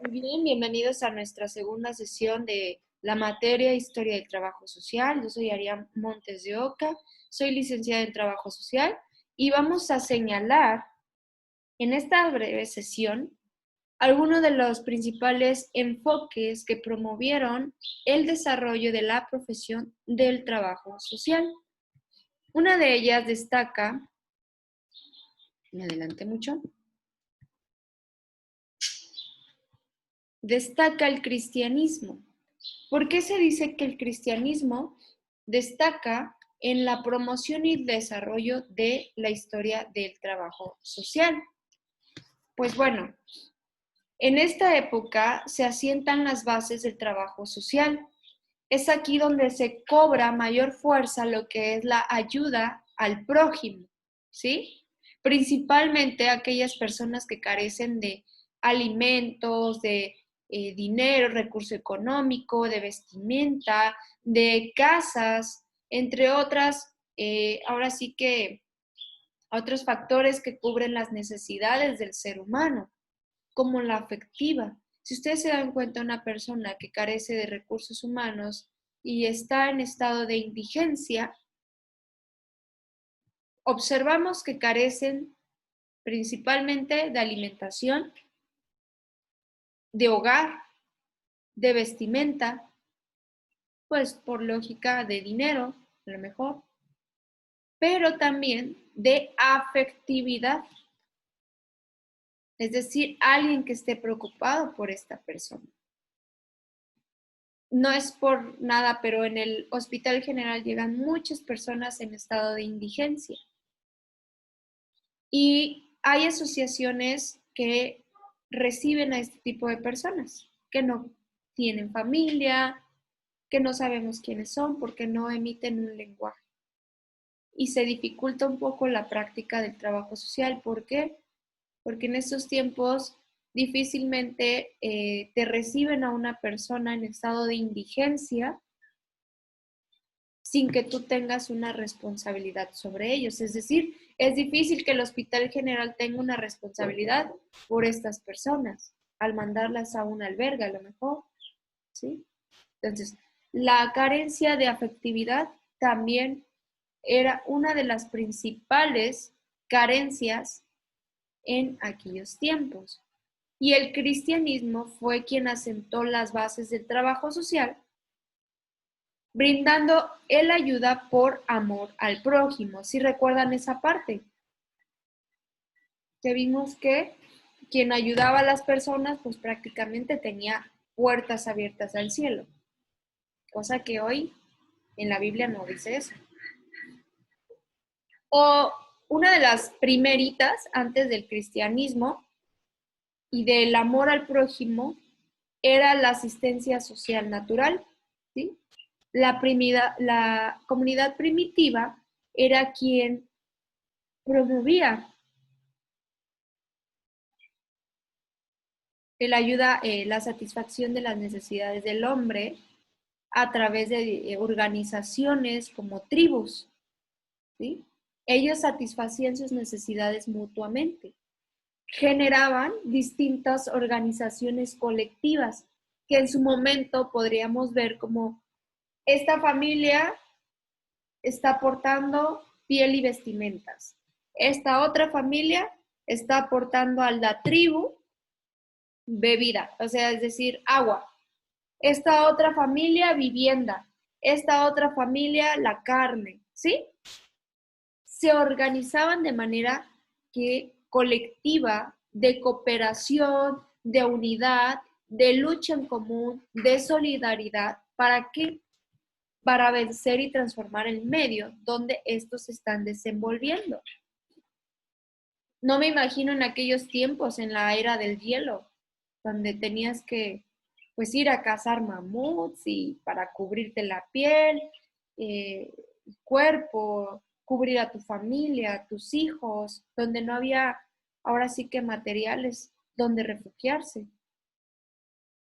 Muy bien, bienvenidos a nuestra segunda sesión de la materia Historia del Trabajo Social. Yo soy Arián Montes de Oca, soy licenciada en Trabajo Social y vamos a señalar en esta breve sesión algunos de los principales enfoques que promovieron el desarrollo de la profesión del trabajo social. Una de ellas destaca, me adelanté mucho, destaca el cristianismo. ¿Por qué se dice que el cristianismo destaca en la promoción y desarrollo de la historia del trabajo social? Pues bueno, en esta época se asientan las bases del trabajo social. Es aquí donde se cobra mayor fuerza lo que es la ayuda al prójimo, ¿sí? Principalmente aquellas personas que carecen de alimentos, de dinero, recurso económico, de vestimenta, de casas, entre otras, ahora sí que otros factores que cubren las necesidades del ser humano, como la afectiva. Si ustedes se dan cuenta, una persona que carece de recursos humanos y está en estado de indigencia, observamos que carecen principalmente de alimentación, de hogar, de vestimenta, pues por lógica de dinero, a lo mejor, pero también de afectividad, es decir, alguien que esté preocupado por esta persona. No es por nada, pero en el Hospital General llegan muchas personas en estado de indigencia. Y hay asociaciones que reciben a este tipo de personas, que no tienen familia, que no sabemos quiénes son porque no emiten un lenguaje. Y se dificulta un poco la práctica del trabajo social. ¿Por qué? Porque en estos tiempos difícilmente te reciben a una persona en estado de indigencia sin que tú tengas una responsabilidad sobre ellos. Es decir, es difícil que el Hospital General tenga una responsabilidad por estas personas al mandarlas a un albergue, a lo mejor, ¿sí? Entonces, la carencia de afectividad también era una de las principales carencias en aquellos tiempos. Y el cristianismo fue quien asentó las bases del trabajo social, brindando el ayuda por amor al prójimo. ¿Sí recuerdan esa parte? Que vimos que quien ayudaba a las personas, pues prácticamente tenía puertas abiertas al cielo, cosa que hoy en la Biblia no dice eso. O una de las primeritas antes del cristianismo y del amor al prójimo era la asistencia social natural, ¿sí? La comunidad primitiva era quien promovía el ayuda, la satisfacción de las necesidades del hombre a través de organizaciones como tribus, ¿sí? Ellos satisfacían sus necesidades mutuamente. Generaban distintas organizaciones colectivas que en su momento podríamos ver como esta familia está aportando piel y vestimentas. Esta otra familia está aportando a la tribu bebida, o sea, es decir, agua. Esta otra familia vivienda. Esta otra familia la carne, ¿sí? Se organizaban de manera que colectiva, de cooperación, de unidad, de lucha en común, de solidaridad. ¿Para qué? Para vencer y transformar el medio donde estos se están desenvolviendo. No me imagino en aquellos tiempos, en la era del hielo, donde tenías que pues ir a cazar mamuts y para cubrirte la piel, el cuerpo, cubrir a tu familia, a tus hijos, donde no había ahora sí que materiales donde refugiarse.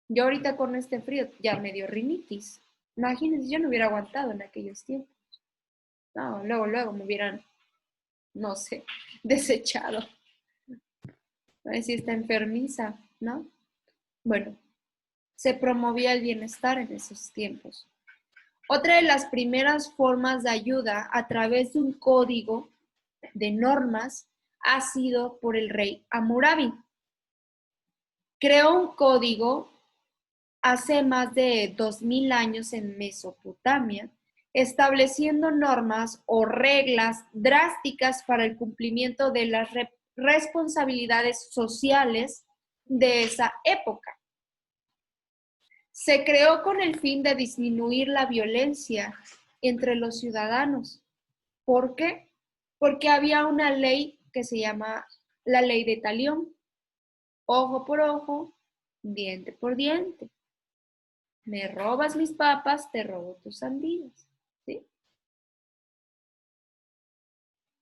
Yo ahorita con este frío ya me dio rinitis. Imagínense, yo no hubiera aguantado en aquellos tiempos. No, luego me hubieran, no sé, desechado. A ver si está enfermiza, ¿no? Bueno, se promovía el bienestar en esos tiempos. Otra de las primeras formas de ayuda a través de un código de normas ha sido por el rey Hammurabi. Creó un código hace más de 2000 años en Mesopotamia, estableciendo normas o reglas drásticas para el cumplimiento de las responsabilidades sociales de esa época. Se creó con el fin de disminuir la violencia entre los ciudadanos. ¿Por qué? Porque había una ley que se llama la ley de Talión. Ojo por ojo, diente por diente. Me robas mis papas, te robo tus sandías. ¿Sí?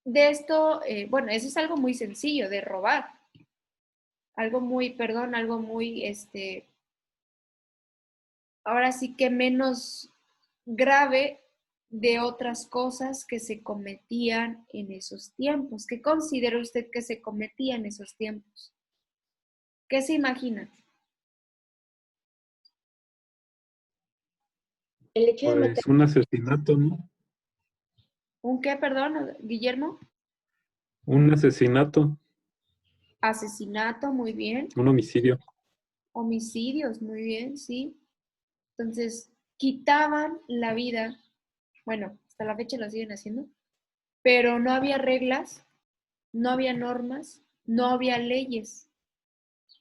De esto, bueno, eso es algo muy sencillo de robar. Algo muy, perdón, algo muy, ahora sí que menos grave de otras cosas que se cometían en esos tiempos. ¿Qué considera usted que se cometía en esos tiempos? ¿Qué se imagina? El hecho de matar. Pues un asesinato, ¿no? ¿Un qué, perdón, Guillermo? Un asesinato, Asesinato, muy bien. un homicidio. Homicidios, muy bien, sí. Entonces, quitaban la vida, bueno, hasta la fecha lo siguen haciendo, pero no había reglas, no había normas, no había leyes.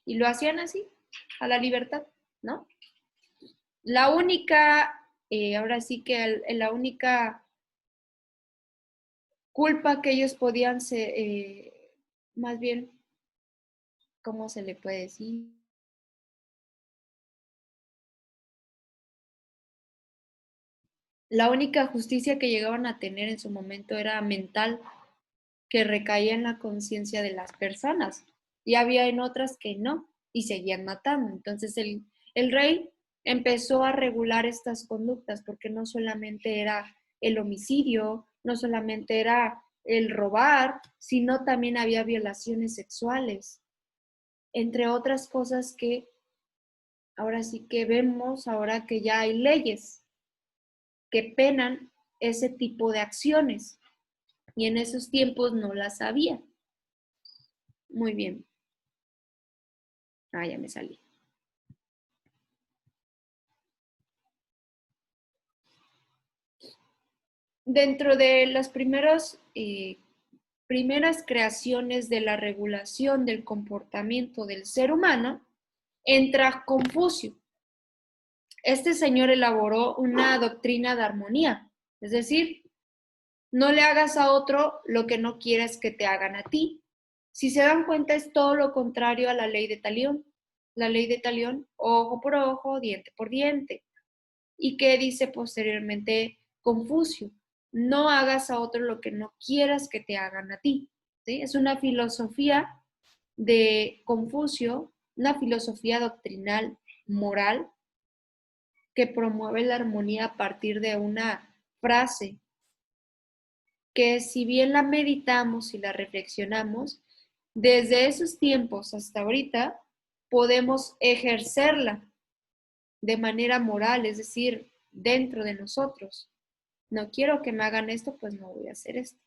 Y lo hacían así, a la libertad, ¿no? La única, ahora sí que la única culpa que ellos podían ser, más bien, ¿cómo se le puede decir? La única justicia que llegaban a tener en su momento era mental, que recaía en la conciencia de las personas. Y había en otras que no, y seguían matando. Entonces el rey empezó a regular estas conductas, porque no solamente era el homicidio, no solamente era el robar, sino también había violaciones sexuales, entre otras cosas que ahora sí que vemos, ahora que ya hay leyes que penan ese tipo de acciones, y en esos tiempos no las había. Muy bien. Ah, ya me salí. Dentro de las primeras creaciones de la regulación del comportamiento del ser humano, entra Confucio. Este señor elaboró una doctrina de armonía, es decir, no le hagas a otro lo que no quieras que te hagan a ti. Si se dan cuenta, es todo lo contrario a la ley de Talión. La ley de Talión, ojo por ojo, diente por diente. ¿Y qué dice posteriormente Confucio? No hagas a otro lo que no quieras que te hagan a ti. ¿Sí? Es una filosofía de Confucio, una filosofía doctrinal moral que promueve la armonía a partir de una frase que, si bien la meditamos y la reflexionamos, desde esos tiempos hasta ahorita podemos ejercerla de manera moral, es decir, dentro de nosotros. No quiero que me hagan esto, pues no voy a hacer esto.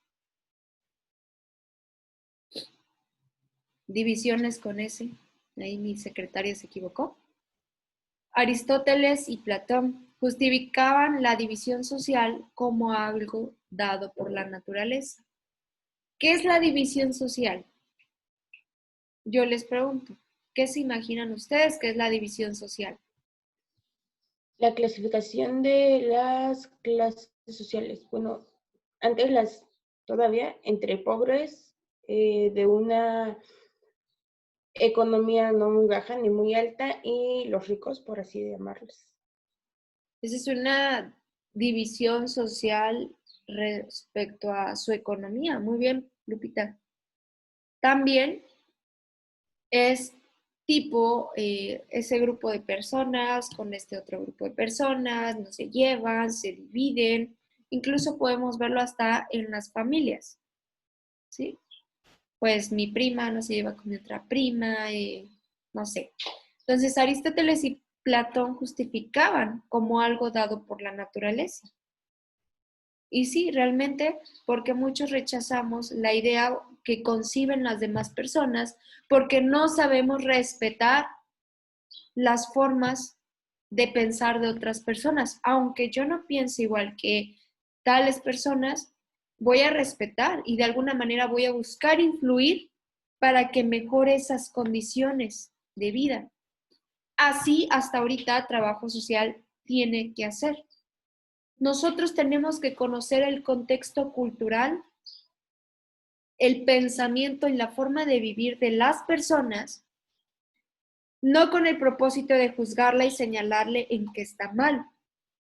Divisiones con ese. Ahí mi secretaria se equivocó. Aristóteles y Platón justificaban la división social como algo dado por la naturaleza. ¿Qué es la división social? Yo les pregunto, ¿qué se imaginan ustedes que es la división social? La clasificación de las clases sociales. Bueno, antes todavía entre pobres, de una economía no muy baja ni muy alta, y los ricos, por así llamarlos. Esa es una división social respecto a su economía. Muy bien, Lupita. También es tipo ese grupo de personas con este otro grupo de personas, no se llevan, se dividen, incluso podemos verlo hasta en las familias, ¿sí? Pues mi prima no se lleva con mi otra prima, no sé. Entonces, Aristóteles y Platón justificaban como algo dado por la naturaleza. Y sí, realmente, porque muchos rechazamos la idea que conciben las demás personas, porque no sabemos respetar las formas de pensar de otras personas. Aunque yo no piense igual que tales personas, voy a respetar y de alguna manera voy a buscar influir para que mejore esas condiciones de vida. Así hasta ahorita trabajo social tiene que hacer. Nosotros tenemos que conocer el contexto cultural, el pensamiento y la forma de vivir de las personas, no con el propósito de juzgarla y señalarle en qué está mal,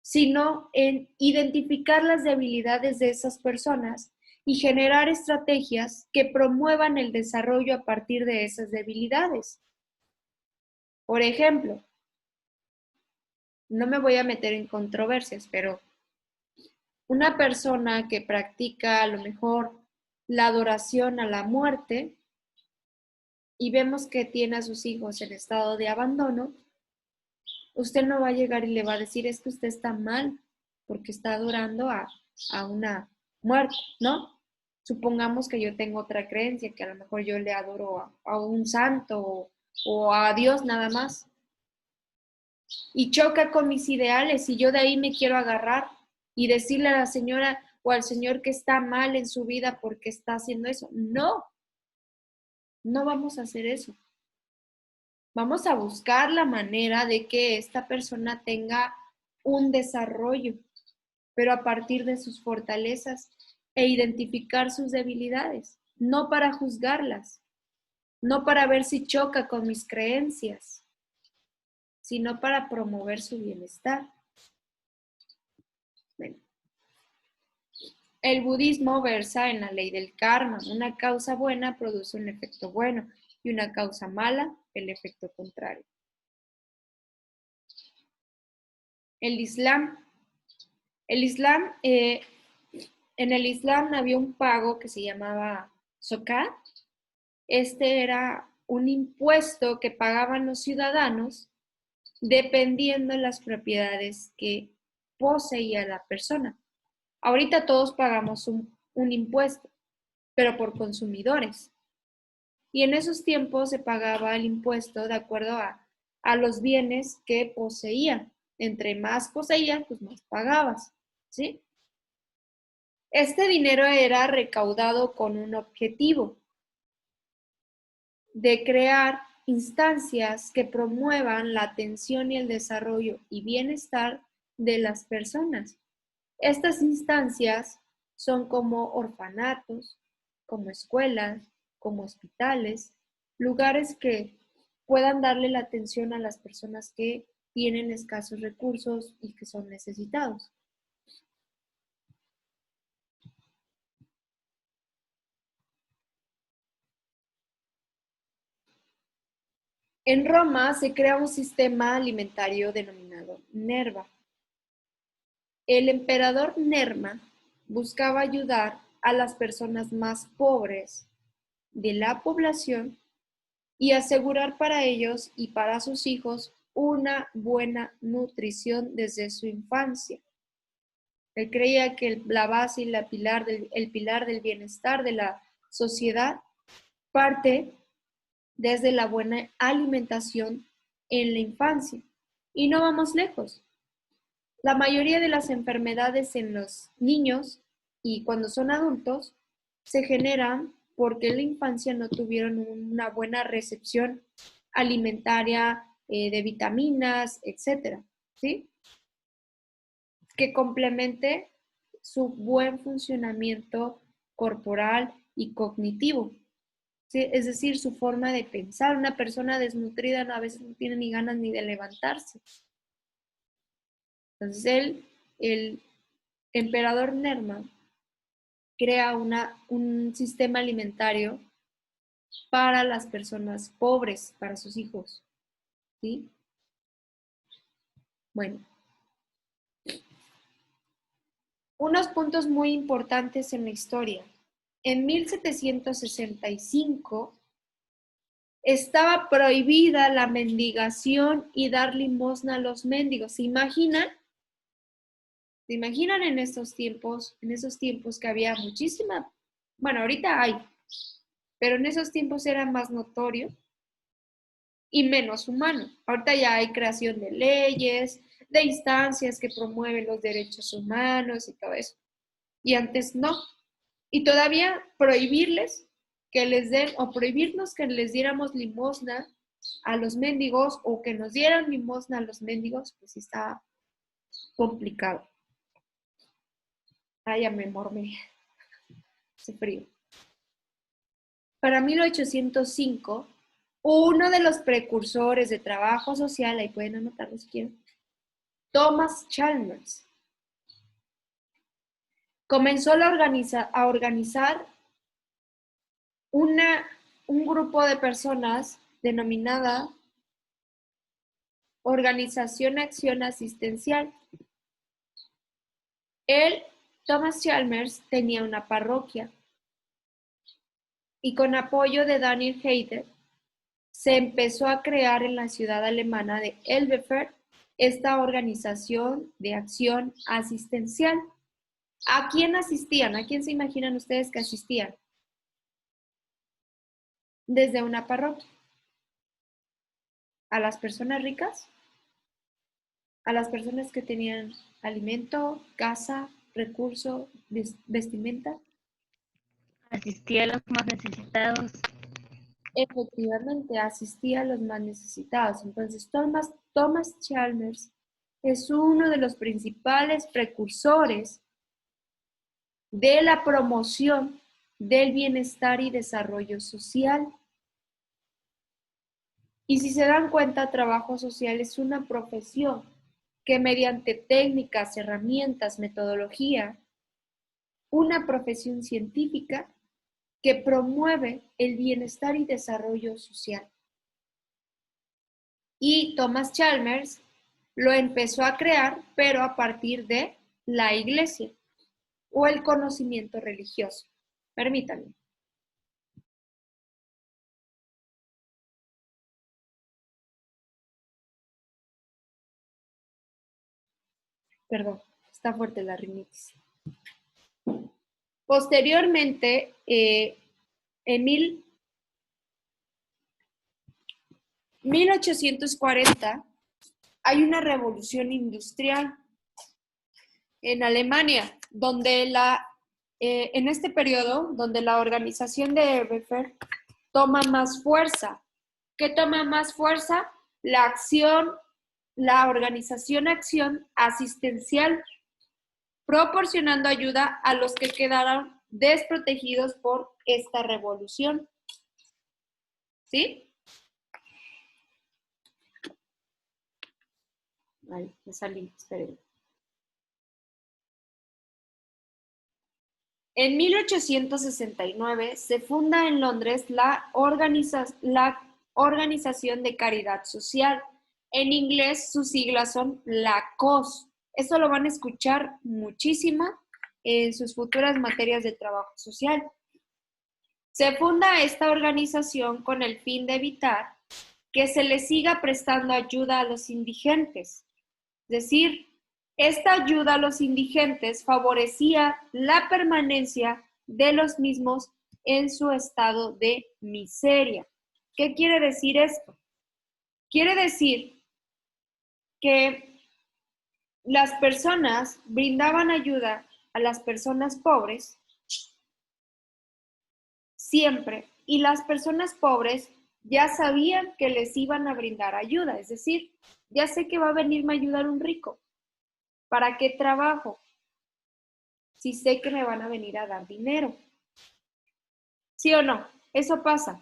sino en identificar las debilidades de esas personas y generar estrategias que promuevan el desarrollo a partir de esas debilidades. Por ejemplo, no me voy a meter en controversias, pero una persona que practica a lo mejor la adoración a la muerte y vemos que tiene a sus hijos en estado de abandono, usted no va a llegar y le va a decir, es que usted está mal porque está adorando a una muerte, ¿no? Supongamos que yo tengo otra creencia, que a lo mejor yo le adoro a un santo o a Dios nada más, y choca con mis ideales y yo de ahí me quiero agarrar y decirle a la señora o al señor que está mal en su vida porque está haciendo eso. No, no vamos a hacer eso. Vamos a buscar la manera de que esta persona tenga un desarrollo, pero a partir de sus fortalezas e identificar sus debilidades, no para juzgarlas, no para ver si choca con mis creencias, sino para promover su bienestar. Bueno, el budismo versa en la ley del karma. Una causa buena produce un efecto bueno y una causa mala el efecto contrario. El Islam. En el Islam había un pago que se llamaba zakat. Este era un impuesto que pagaban los ciudadanos dependiendo de las propiedades que poseía la persona. Ahorita todos pagamos un impuesto, pero por consumidores. Y en esos tiempos se pagaba el impuesto de acuerdo a los bienes que poseía. Entre más poseías, pues más pagabas, ¿sí? Este dinero era recaudado con un objetivo de crear instancias que promuevan la atención y el desarrollo y bienestar de las personas. Estas instancias son como orfanatos, como escuelas, como hospitales, lugares que puedan darle la atención a las personas que tienen escasos recursos y que son necesitados. En Roma se crea un sistema alimentario denominado Nerva. El emperador Nerma buscaba ayudar a las personas más pobres de la población y asegurar para ellos y para sus hijos una buena nutrición desde su infancia. Él creía que la base y el pilar del bienestar de la sociedad parte desde la buena alimentación en la infancia. Y no vamos lejos. La mayoría de las enfermedades en los niños y cuando son adultos se generan porque en la infancia no tuvieron una buena recepción alimentaria, de vitaminas, etcétera, ¿sí? Que complemente su buen funcionamiento corporal y cognitivo, ¿sí? Es decir, su forma de pensar. Una persona desnutrida a veces no tiene ni ganas ni de levantarse. Entonces el emperador Nerma crea un sistema alimentario para las personas pobres, para sus hijos, ¿sí? Bueno, unos puntos muy importantes en la historia. En 1765, estaba prohibida la mendigación y dar limosna a los mendigos. ¿Se imaginan? ¿Se imaginan en esos tiempos que había muchísima, bueno, ahorita hay, pero en esos tiempos era más notorio y menos humano? Ahorita ya hay creación de leyes, de instancias que promueven los derechos humanos y todo eso. Y antes no. Y todavía prohibirles que les den, o prohibirnos que les diéramos limosna a los mendigos, o que nos dieran limosna a los mendigos, pues sí está complicado. Ay, ya me mormé. Hace frío. Para 1805, uno de los precursores de trabajo social, ahí pueden anotarlo si quieren, Thomas Chalmers, comenzó a organizar un grupo de personas denominada Organización Acción Asistencial. Él, Thomas Chalmers, tenía una parroquia y con apoyo de Daniel Hayter se empezó a crear en la ciudad alemana de Elberfeld esta organización de acción asistencial. ¿A quién asistían? ¿A quién se imaginan ustedes que asistían? Desde una parroquia. ¿A las personas ricas? ¿A las personas que tenían alimento, casa, recurso, vestimenta? Asistía a los más necesitados. Efectivamente, asistía a los más necesitados. Entonces, Thomas Chalmers es uno de los principales precursores de la promoción del bienestar y desarrollo social. Y si se dan cuenta, trabajo social es una profesión que mediante técnicas, herramientas, metodología, una profesión científica que promueve el bienestar y desarrollo social. Y Thomas Chalmers lo empezó a crear, pero a partir de la iglesia o el conocimiento religioso. Permítanme. Perdón, está fuerte la rinitis. Posteriormente, en 1840, hay una revolución industrial en Alemania, donde en este periodo, donde la organización de Elberfeld toma más fuerza. ¿Qué toma más fuerza? La organización acción asistencial, proporcionando ayuda a los que quedaron desprotegidos por esta revolución. ¿Sí? Ay, me salí, esperen. En 1869 se funda en Londres la Organización de Caridad Social. En inglés sus siglas son la COS. Esto lo van a escuchar muchísimo en sus futuras materias de trabajo social. Se funda esta organización con el fin de evitar que se les siga prestando ayuda a los indigentes. Es decir, esta ayuda a los indigentes favorecía la permanencia de los mismos en su estado de miseria. ¿Qué quiere decir esto? Quiere decir que las personas brindaban ayuda a las personas pobres siempre, y las personas pobres ya sabían que les iban a brindar ayuda. Es decir, ya sé que va a venirme a ayudar un rico. ¿Para qué trabajo? Si sé que me van a venir a dar dinero. ¿Sí o no? Eso pasa.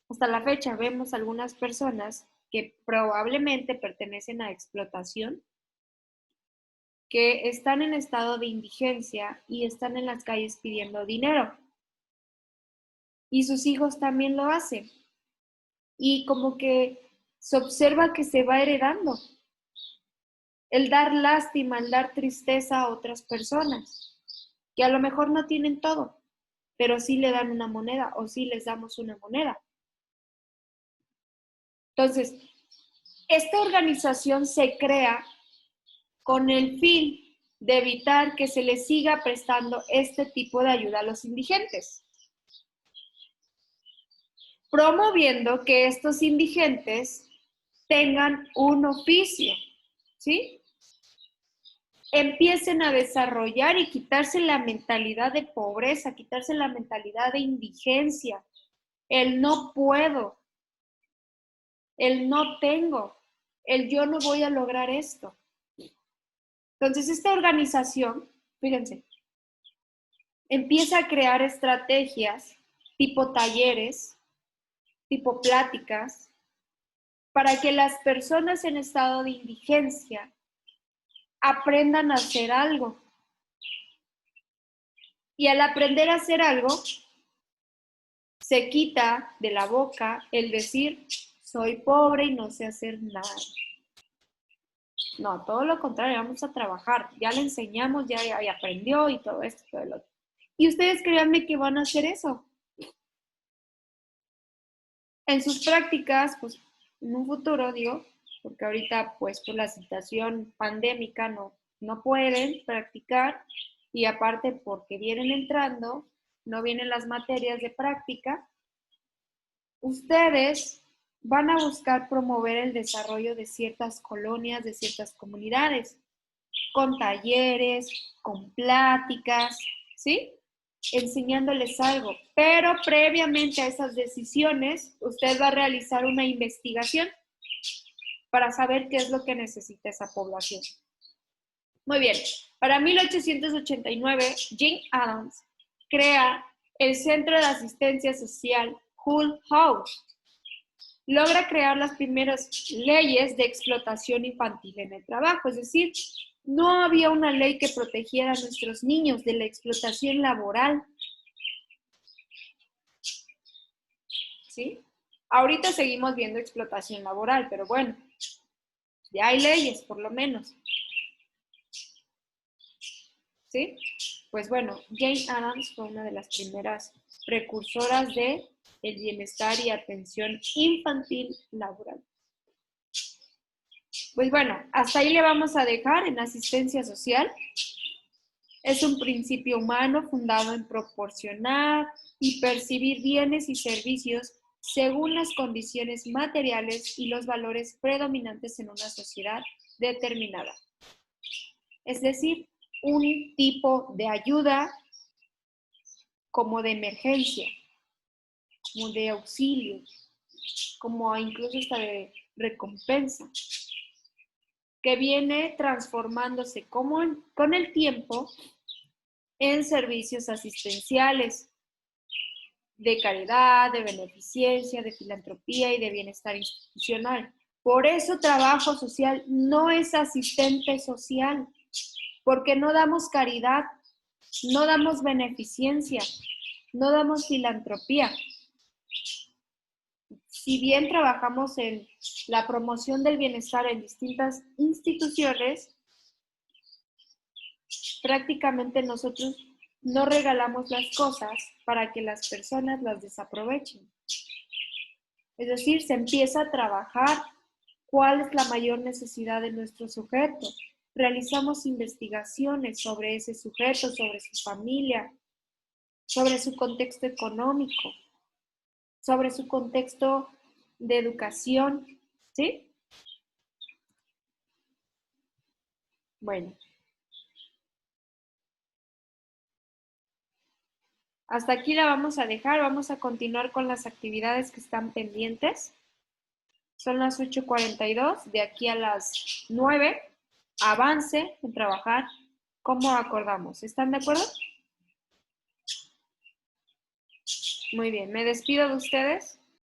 Hasta la fecha vemos algunas personas que probablemente pertenecen a explotación, que están en estado de indigencia y están en las calles pidiendo dinero. Y sus hijos también lo hacen. Y como que se observa que se va heredando. El dar lástima, el dar tristeza a otras personas, que a lo mejor no tienen todo, pero sí le dan una moneda o sí les damos una moneda. Entonces, esta organización se crea con el fin de evitar que se les siga prestando este tipo de ayuda a los indigentes, promoviendo que estos indigentes tengan un oficio, ¿sí? Empiecen a desarrollar y quitarse la mentalidad de pobreza, quitarse la mentalidad de indigencia, el no puedo, el no tengo, el yo no voy a lograr esto. Entonces, esta organización, fíjense, empieza a crear estrategias tipo talleres, tipo pláticas, para que las personas en estado de indigencia aprendan a hacer algo. Y al aprender a hacer algo, se quita de la boca el decir, soy pobre y no sé hacer nada. No, todo lo contrario, vamos a trabajar. Ya le enseñamos, ya aprendió y todo esto, todo lo otro. Y ustedes créanme que van a hacer eso. En sus prácticas, pues en un futuro, digo, porque ahorita pues por la situación pandémica no pueden practicar y aparte porque vienen entrando, no vienen las materias de práctica, ustedes van a buscar promover el desarrollo de ciertas colonias, de ciertas comunidades, con talleres, con pláticas, ¿sí? Enseñándoles algo. Pero previamente a esas decisiones, usted va a realizar una investigación para saber qué es lo que necesita esa población. Muy bien. Para 1889, Jane Addams crea el Centro de Asistencia Social Hull House. Logra crear las primeras leyes de explotación infantil en el trabajo, es decir, no había una ley que protegiera a nuestros niños de la explotación laboral. ¿Sí? Ahorita seguimos viendo explotación laboral, pero bueno, ya hay leyes, por lo menos. ¿Sí? Pues bueno, Jane Addams fue una de las primeras precursoras de el bienestar y atención infantil laboral. Pues bueno, hasta ahí le vamos a dejar en asistencia social. Es un principio humano fundado en proporcionar y percibir bienes y servicios según las condiciones materiales y los valores predominantes en una sociedad determinada. Es decir, un tipo de ayuda como de emergencia, como de auxilio, como incluso hasta de recompensa, que viene transformándose con el tiempo en servicios asistenciales de caridad, de beneficencia, de filantropía y de bienestar institucional. Por eso trabajo social no es asistente social, porque no damos caridad, no damos beneficencia, no damos filantropía. Si bien trabajamos en la promoción del bienestar en distintas instituciones, prácticamente nosotros no regalamos las cosas para que las personas las desaprovechen. Es decir, se empieza a trabajar cuál es la mayor necesidad de nuestro sujeto. Realizamos investigaciones sobre ese sujeto, sobre su familia, sobre su contexto económico, sobre su contexto de educación, ¿sí? Bueno. Hasta aquí la vamos a dejar, vamos a continuar con las actividades que están pendientes. Son las 8:42, de aquí a las 9, avance en trabajar como acordamos. ¿Están de acuerdo? Muy bien, me despido de ustedes.